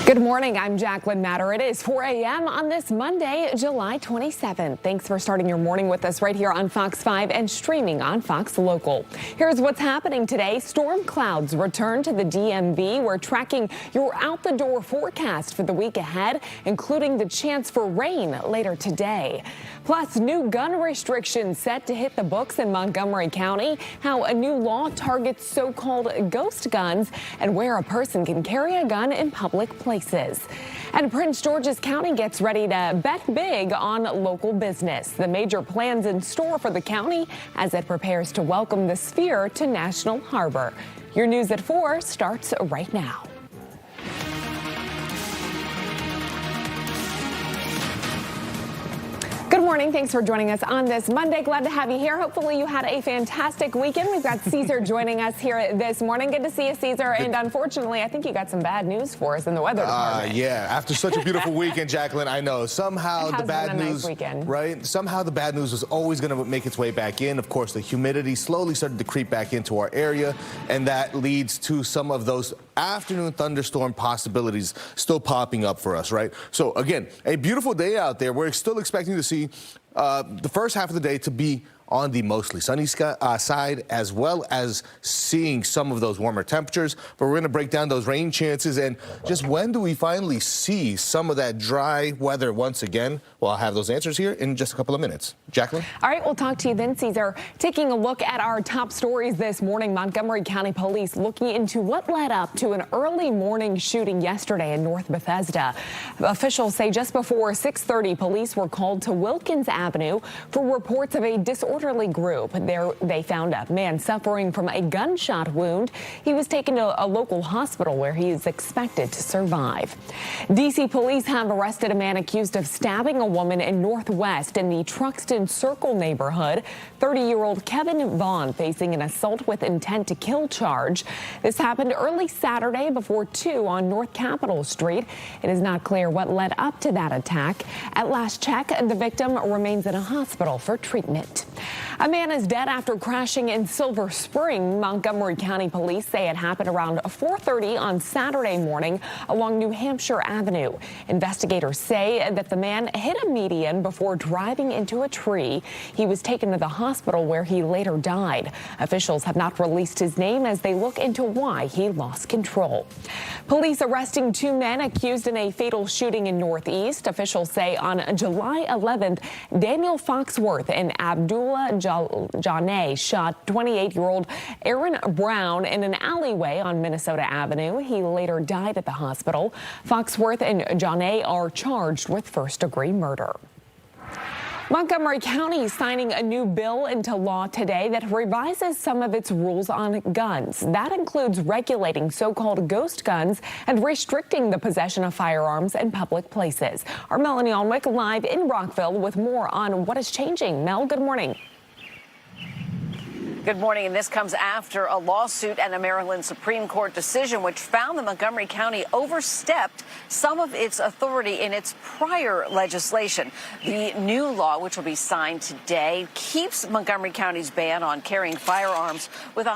Good morning. I'm Jacqueline Matter. It is 4 a.m. on this Monday, July 27th. Thanks for starting your morning with us right here on Fox 5 and streaming on Fox Local. Here's what's happening today. Storm clouds return to the DMV. We're tracking your out-the-door forecast for the week ahead, including the chance for rain later today. Plus, new gun restrictions set to hit the books in Montgomery County, how a new law targets so-called ghost guns, and where a person can carry a gun in public places. And Prince George's County gets ready to bet big on local business. The major plans in store for the county as it prepares to welcome the Sphere to National Harbor. Your news at 4 starts right now. Good morning. Thanks for joining us on this Monday. Glad to have you here. Hopefully you had a fantastic weekend. We've got Caesar joining us here this morning. Good to see you, Caesar. And unfortunately, I think you got some bad news for us in the weather department. Yeah, after such a beautiful weekend, Jacqueline, I know somehow the bad news, right? Somehow the bad news was always going to make its way back in. Of course, the humidity slowly started to creep back into our area, and that leads to some of those afternoon thunderstorm possibilities still popping up for us, right? So again, a beautiful day out there. We're still expecting to see the first half of the day to be on the mostly sunny side, as well as seeing some of those warmer temperatures. But we're going to break down those rain chances and just when do we finally see some of that dry weather once again? Well, I'll have those answers here in just a couple of minutes. Jacqueline? All right, we'll talk to you then, Caesar. Taking a look at our top stories this morning, Montgomery County Police looking into what led up to an early morning shooting yesterday in North Bethesda. Officials say just before 6:30, police were called to Wilkins Avenue for reports of a disorderly group. There they found a man suffering from a gunshot wound. He was taken to a local hospital where he is expected to survive. D.C. police have arrested a man accused of stabbing a woman in Northwest in the Truxton Circle neighborhood. 30-year-old Kevin Vaughn facing an assault with intent to kill charge. This happened early Saturday before 2 on North Capitol Street. It is not clear what led up to that attack. At last check, the victim remains in a hospital for treatment. A man is dead after crashing in Silver Spring. Montgomery County police say it happened around 4:30 on Saturday morning along New Hampshire Avenue. Investigators say that the man hit a median before driving into a tree. He was taken to the hospital where he later died. Officials have not released his name as they look into why he lost control. Police arresting 2 men accused in a fatal shooting in Northeast. Officials say on July 11th, Daniel Foxworth and Abdullah Janeh shot 28-year-old Aaron Brown in an alleyway on Minnesota Avenue. He later died at the hospital. Foxworth and Janeh are charged with first-degree murder. Montgomery County is signing a new bill into law today that revises some of its rules on guns. That includes regulating so-called ghost guns and restricting the possession of firearms in public places. Our Melanie Alnwick live in Rockville with more on what is changing. Mel, good morning. Good morning, and this comes after a lawsuit and a Maryland Supreme Court decision which found that Montgomery County overstepped some of its authority in its prior legislation. The new law, which will be signed today, keeps Montgomery County's ban on carrying firearms within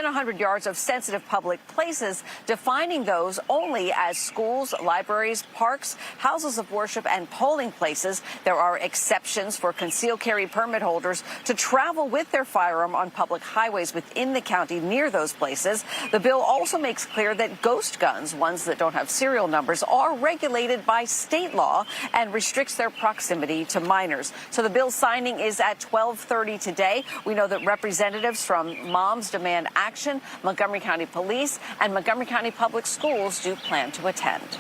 100 yards of sensitive public places, defining those only as schools, libraries, parks, houses of worship, and polling places. There are exceptions for concealed carry permit holders to travel with their firearm on public highways within the county near those places. The bill also makes clear that ghost guns, ones that don't have serial numbers, are regulated by state law and restricts their proximity to minors. So the bill signing is at 12:30 today. We know that representatives from Moms Demand Action, Montgomery County Police, and Montgomery County Public Schools do plan to attend.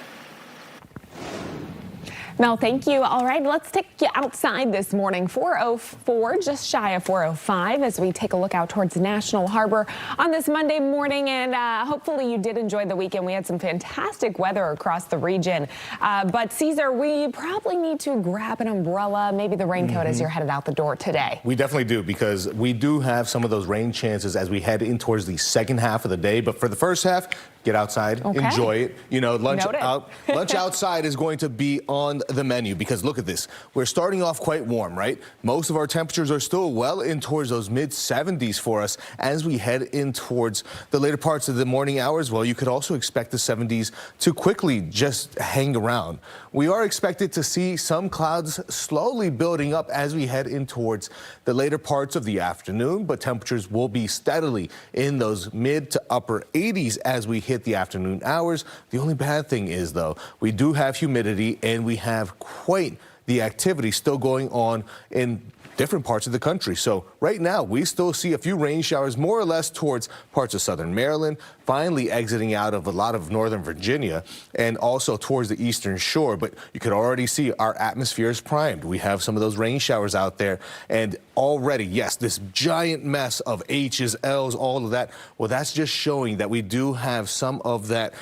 Mel, thank you. All right, let's take you outside this morning. 404, just shy of 405, as we take a look out towards National Harbor on this Monday morning. And hopefully you did enjoy the weekend. We had some fantastic weather across the region. But Caesar, we probably need to grab an umbrella, maybe the raincoat as you're headed out the door today. We definitely do, because we do have some of those rain chances as we head in towards the second half of the day. But for the first half, get outside, enjoy it. You know, lunch outside is going to be on the menu because look at this. We're starting off quite warm, right? Most of our temperatures are still well in towards those mid-70s for us as we head in towards the later parts of the morning hours. Well, you could also expect the 70s to quickly just hang around. We are expected to see some clouds slowly building up as we head in towards the later parts of the afternoon, but temperatures will be steadily in those mid to upper 80s as we hit the afternoon hours. The only bad thing is, though, we do have humidity and we have quite the activity still going on in different parts of the country. So right now, we still see a few rain showers more or less towards parts of southern Maryland, finally exiting out of a lot of northern Virginia and also towards the eastern shore. But you could already see our atmosphere is primed. We have some of those rain showers out there. And already, yes, this giant mess of H's, L's, all of that. Well, that's just showing that we do have some of that.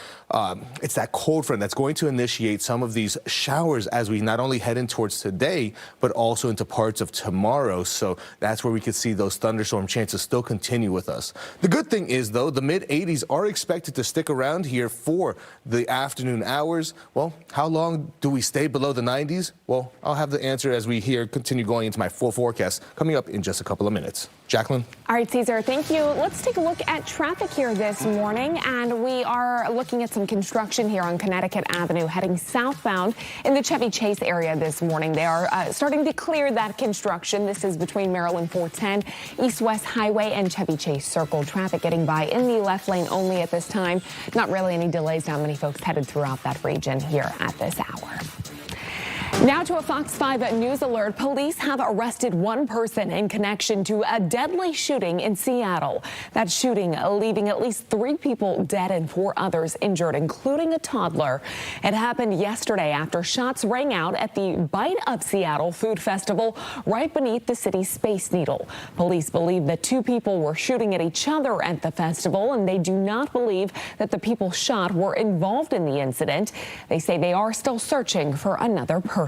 It's that cold front that's going to initiate some of these showers as we not only head in towards today, but also into parts of tomorrow. So that's where we could see those thunderstorm chances still continue with us. The good thing is, though, the mid-80s are expected to stick around here for the afternoon hours. Well, how long do we stay below the 90s? Well, I'll have the answer as we continue going into my full forecast coming up in just a couple of minutes. Jacqueline? All right, Caesar, thank you. Let's take a look at traffic here this morning, and we are looking at some construction here on Connecticut Avenue heading southbound in the Chevy Chase area this morning. They are starting to clear that construction. This is between Maryland 410, East-West Highway, and Chevy Chase Circle. Traffic getting by in the left lane only at this time. Not really any delays. Not many folks headed throughout that region here at this hour. Now to a Fox 5 News alert. Police have arrested one person in connection to a deadly shooting in Seattle. That shooting leaving at least 3 people dead and 4 others injured, including a toddler. It happened yesterday after shots rang out at the Bite of Seattle Food Festival right beneath the city's Space Needle. Police believe that 2 people were shooting at each other at the festival, and they do not believe that the people shot were involved in the incident. They say they are still searching for another person.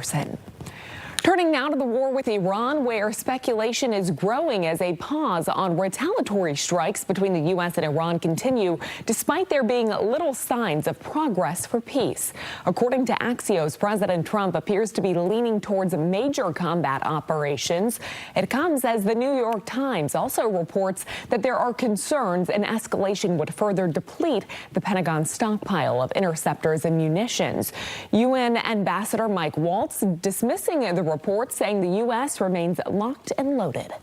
Turning now to the war with Iran, where speculation is growing as a pause on retaliatory strikes between the U.S. and Iran continue, despite there being little signs of progress for peace. According to Axios, President Trump appears to be leaning towards major combat operations. It comes as the New York Times also reports that there are concerns an escalation would further deplete the Pentagon's stockpile of interceptors and munitions. UN Ambassador Mike Waltz dismissing the report, saying the U.S. remains locked and loaded.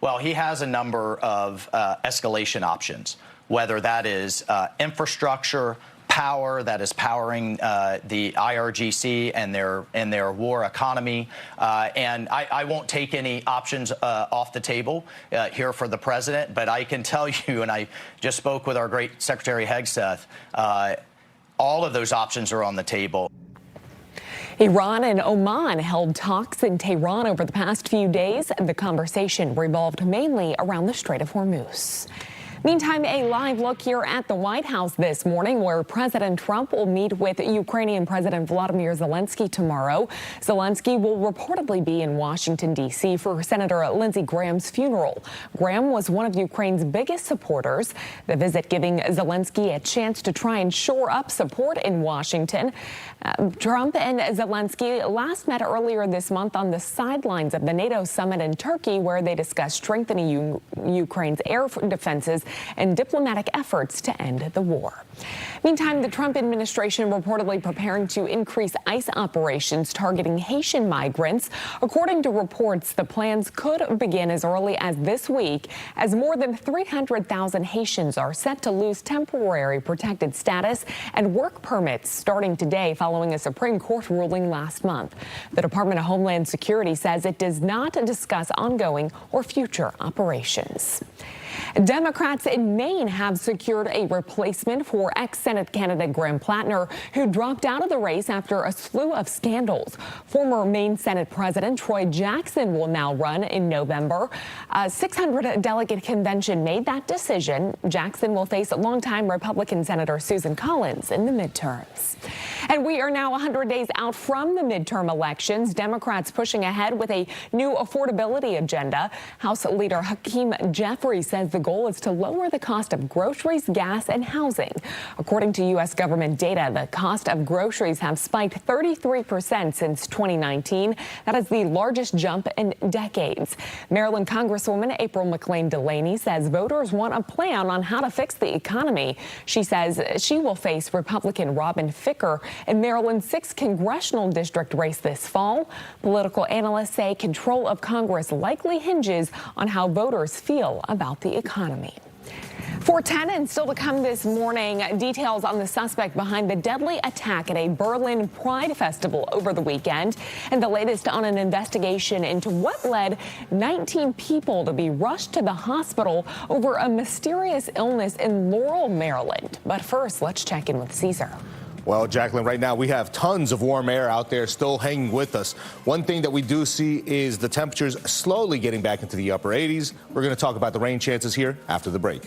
Well, he has a number of escalation options, whether that is infrastructure, power that is powering the IRGC and their war economy. And I won't take any options off the table here for the president, but I can tell you, and I just spoke with our great Secretary Hegseth, all of those options are on the table. Iran and Oman held talks in Tehran over the past few days. The conversation revolved mainly around the Strait of Hormuz. Meantime, a live look here at the White House this morning, where President Trump will meet with Ukrainian President Volodymyr Zelensky tomorrow. Zelensky will reportedly be in Washington, D.C. for Senator Lindsey Graham's funeral. Graham was one of Ukraine's biggest supporters. The visit giving Zelensky a chance to try and shore up support in Washington. Trump and Zelensky last met earlier this month on the sidelines of the NATO summit in Turkey, where they discussed strengthening Ukraine's air defenses and diplomatic efforts to end the war. Meantime, the Trump administration reportedly preparing to increase ICE operations targeting Haitian migrants. According to reports, the plans could begin as early as this week, as more than 300,000 Haitians are set to lose temporary protected status and work permits starting today following a Supreme Court ruling last month. The Department of Homeland Security says it does not discuss ongoing or future operations. Democrats in Maine have secured a replacement for ex-Senate candidate Graham Plattner, who dropped out of the race after a slew of scandals. Former Maine Senate President Troy Jackson will now run in November. A 600-delegate convention made that decision. Jackson will face longtime Republican Senator Susan Collins in the midterms. And we are now 100 days out from the midterm elections. Democrats pushing ahead with a new affordability agenda. House Leader Hakeem Jeffries says the goal is to lower the cost of groceries, gas, and housing. According to U.S. government data, the cost of groceries have spiked 33% since 2019. That is the largest jump in decades. Maryland Congresswoman April McClain Delaney says voters want a plan on how to fix the economy. She says she will face Republican Robin Ficker in Maryland's 6th congressional district race this fall. Political analysts say control of Congress likely hinges on how voters feel about the economy. 4:10 and still to come this morning, details on the suspect behind the deadly attack at a Berlin Pride Festival over the weekend, and the latest on an investigation into what led 19 people to be rushed to the hospital over a mysterious illness in Laurel, Maryland. But first, let's check in with Caesar. Well, Jacqueline, right now we have tons of warm air out there still hanging with us. One thing that we do see is the temperatures slowly getting back into the upper 80s. We're going to talk about the rain chances here after the break.